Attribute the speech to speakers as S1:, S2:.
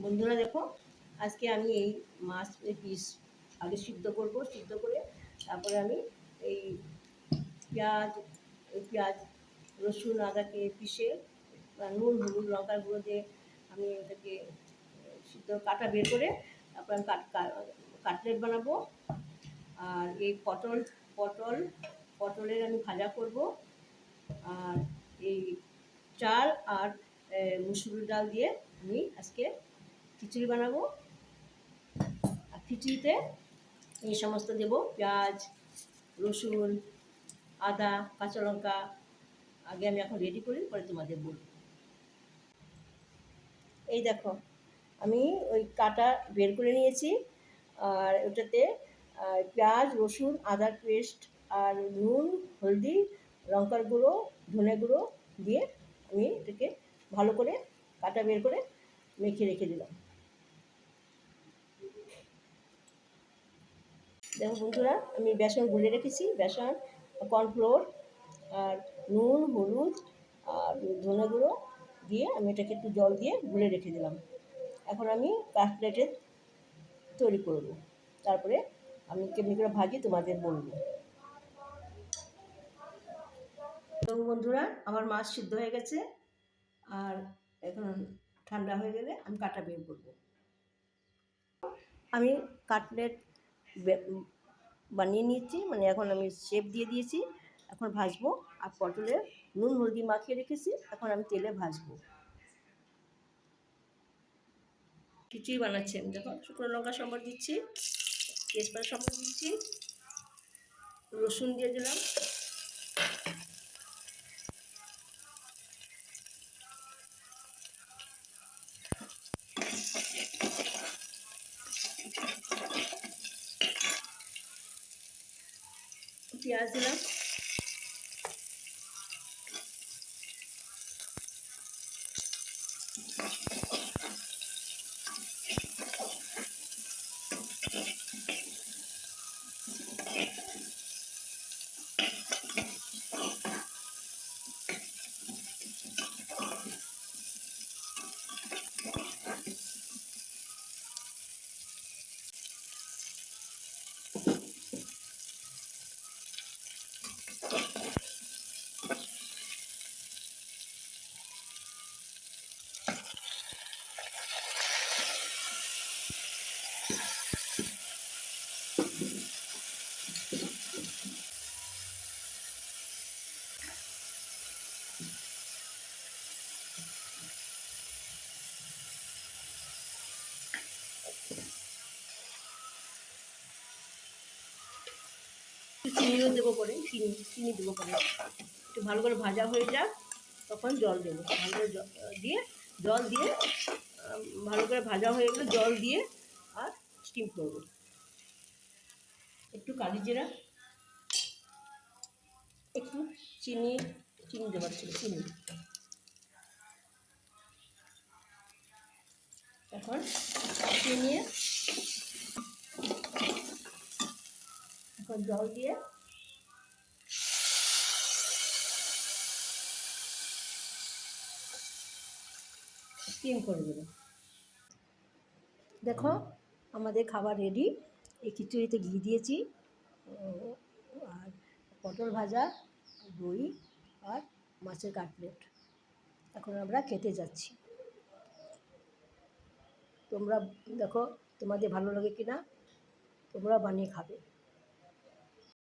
S1: বন্ধুরা দেখো, আজকে আমি এই মাছ পিস আগে সিদ্ধ করব। সিদ্ধ করে তারপরে আমি এই পেঁয়াজ রসুন আদাকে পিষে নুন হলুদ লঙ্কার গুঁড়ো দিয়ে আমি এটাকে সিদ্ধ কাটা বের করে তারপর আমি কাটলেট বানাবো। আর এই পটলের আমি ভাজা করব। আর এই চাল আর মুসুর ডাল দিয়ে আমি আজকে খিচুড়ি বানাবো। আর খিচুড়িতে এই সমস্ত দেবো, পেঁয়াজ রসুন আদা কাঁচা লঙ্কা। আগে আমি এখন রেডি করি, পরে তোমাদের বলবো। এই দেখো, আমি ওই কাটা বের করে নিয়েছি। আর ওটাতে পেঁয়াজ রসুন আদার পেস্ট আর নুন হলদি লঙ্কার গুঁড়ো ধনে গুঁড়ো দিয়ে আমি এটাকে ভালো করে কাটা বের করে মেখে রেখে দিলাম। দেখো বন্ধুরা, আমি বেসন গুলে রেখেছি। বেসন কর্নফ্লোর আর নুন হলুদ আর ধনে গুঁড়ো দিয়ে আমি এটাকে একটু জল দিয়ে গুলে রেখে দিলাম। এখন আমি কাটলেটের তৈরি করব, তারপরে আমি কেমনি করে ভাজি তোমাদের বলবো। দেখো বন্ধুরা, আমার মাছ সিদ্ধ হয়ে গেছে। আর এখন ঠান্ডা হয়ে গেলে আমি কাটা বের করবো। আমি কাটলেট বানিয়ে নিয়েছি, মানে এখন আমি শেপ দিয়ে দিয়েছি। এখন ভাজবো। আর পটলে নুন হলদি মাখিয়ে রেখেছি, এখন আমি তেলে ভাজবো। খিচুড়ি বানাচ্ছি আমি। দেখো, শুকনো লঙ্কা সম্বর দিচ্ছি, তেজপাতা সম্বর দিচ্ছি, রসুন দিয়ে দিলাম, পেঁয়াজ দিলাম, চিনিও দেবো পরে, চিনি দেবো পরে। একটু ভালো করে ভাজা হয়ে যাক, তখন জল দেবো। ভালো করে জল দিয়ে ভালো করে ভাজা হয়ে গেলে জল দিয়ে আর স্টিম করবো। একটু কালি জিরা, একটু চিনি দেওয়ার ছিল, চিনি। এখন নিয়ে এখন জল দিয়ে স্টিম করে দেবো। দেখো, আমাদের খাবার রেডি। এই খিচুড়িতে ঘি দিয়েছি, আর পটল ভাজা, দই আর মাছের কাটলেট। এখন আমরা খেতে যাচ্ছি। তোমরা দেখো তোমাদের ভালো লাগে কি না, তোমরা বানিয়ে খাবে।